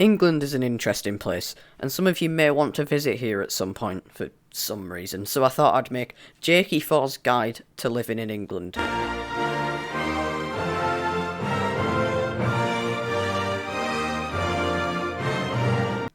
England is an interesting place, and some of you may want to visit here at some point for some reason, so I thought I'd make Jakey 4's Guide to Living in England.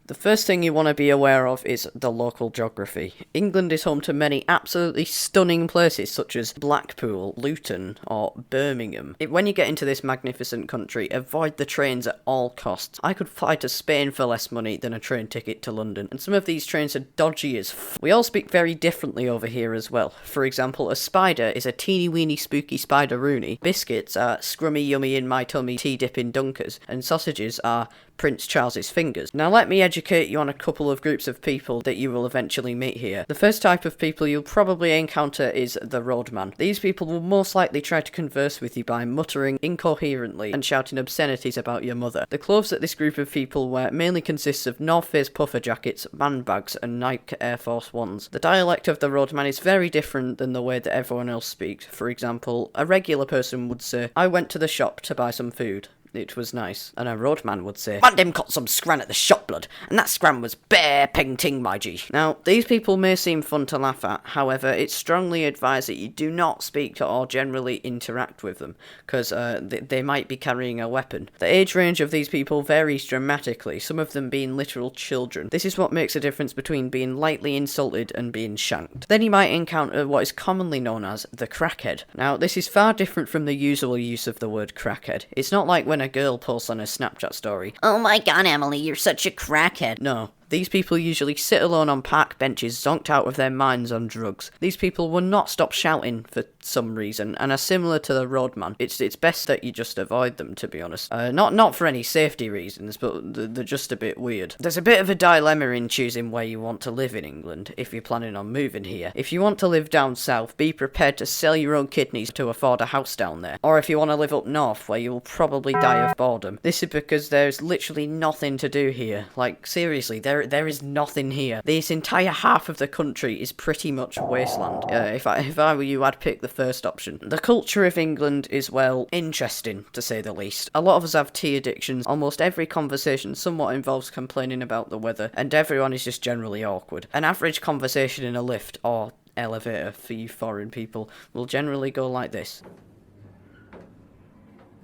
The first thing you want to be aware of is the local geography. England is home to many absolutely stunning places such as Blackpool, Luton, or Birmingham. When you get into this magnificent country, avoid the trains at all costs. I could fly to Spain for less money than a train ticket to London, and some of these trains are dodgy as We all speak very differently over here as well. For example, a spider is a teeny weeny spooky spider-rooney, biscuits are scrummy yummy in my tummy tea dipping dunkers, and sausages are Prince Charles's fingers. Now let me educate you on a couple of groups of people that you will eventually meet here. The first type of people you'll probably encounter is the roadman. These people will most likely try to converse with you by muttering incoherently and shouting obscenities about your mother. The clothes that this group of people wear mainly consists of North Face puffer jackets, man bags and Nike Air Force Ones. The dialect of the roadman is very different than the way that everyone else speaks. For example, a regular person would say, "I went to the shop to buy some food. It was nice." And a roadman would say, "Man, them got some scran at the shop, blood, and that scran was bare ping ting, my G." Now, these people may seem fun to laugh at, however, it's strongly advised that you do not speak to or generally interact with them, because they might be carrying a weapon. The age range of these people varies dramatically, some of them being literal children. This is what makes a difference between being lightly insulted and being shanked. Then you might encounter what is commonly known as the crackhead. Now, this is far different from the usual use of the word crackhead. It's not like when a girl posts on a Snapchat story, "Oh my god, Emily, you're such a crackhead." No. These people usually sit alone on park benches, zonked out of their minds on drugs. These people will not stop shouting for some reason, and are similar to the roadman. It's best that you just avoid them, to be honest. Not for any safety reasons, but they're just a bit weird. There's a bit of a dilemma in choosing where you want to live in England, if you're planning on moving here. If you want to live down south, be prepared to sell your own kidneys to afford a house down there. Or if you want to live up north, where you'll probably die of boredom. This is because there's literally nothing to do here. Like, seriously, there is nothing here. This entire half of the country is pretty much wasteland. If I were you, I'd pick the first option. The culture of England is, well, interesting, to say the least. A lot of us have tea addictions. Almost every conversation somewhat involves complaining about the weather, and everyone is just generally awkward. An average conversation in a lift, or elevator for you foreign people, will generally go like this.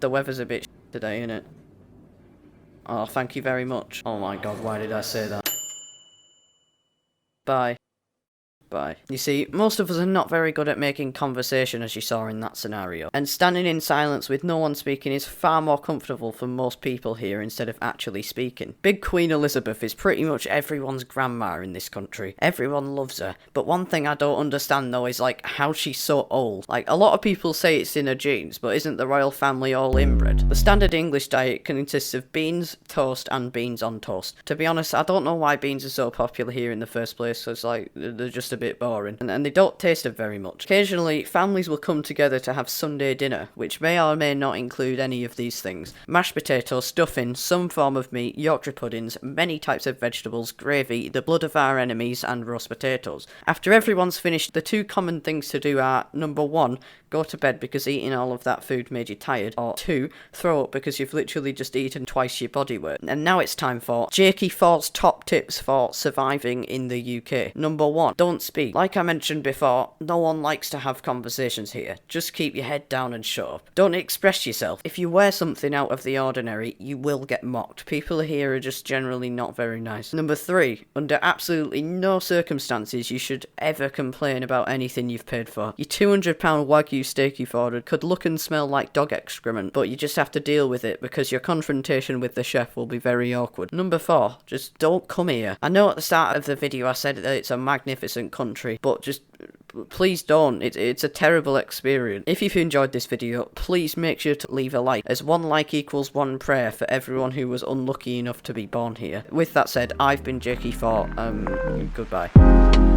The weather's a bit today, innit? Oh, thank you very much. Oh my god, why did I say that? Bye. Bye. You see, most of us are not very good at making conversation, as you saw in that scenario, and standing in silence with no one speaking is far more comfortable for most people here instead of actually speaking. Big Queen Elizabeth is pretty much everyone's grandma in this country. Everyone loves her, but one thing I don't understand though is like how she's so old. Like, a lot of people say it's in her genes, but isn't the royal family all inbred? The standard English diet consist of beans, toast and beans on toast. To be honest, I don't know why beans are so popular here in the first place, because like they're just a bit boring, and they don't taste of very much. Occasionally, families will come together to have Sunday dinner, which may or may not include any of these things. Mashed potatoes, stuffing, some form of meat, Yorkshire puddings, many types of vegetables, gravy, the blood of our enemies, and roast potatoes. After everyone's finished, the two common things to do are, number 1, go to bed because eating all of that food made you tired, or 2, throw up because you've literally just eaten twice your body weight. And now it's time for Jakey 4's top tips for surviving in the UK. Number 1, don't speak. Like I mentioned before, no one likes to have conversations here. Just keep your head down and shut up. Don't express yourself. If you wear something out of the ordinary, you will get mocked. People here are just generally not very nice. Number 3, under absolutely no circumstances you should ever complain about anything you've paid for. Your £200 Wagyu steak you've ordered could look and smell like dog excrement, but you just have to deal with it because your confrontation with the chef will be very awkward. Number 4, just don't come here. I know at the start of the video I said that it's a magnificent country, but just please don't. It's a terrible experience. If you've enjoyed this video, please make sure to leave a like, as one like equals one prayer for everyone who was unlucky enough to be born here. With that said, I've been Jakey 4. Goodbye.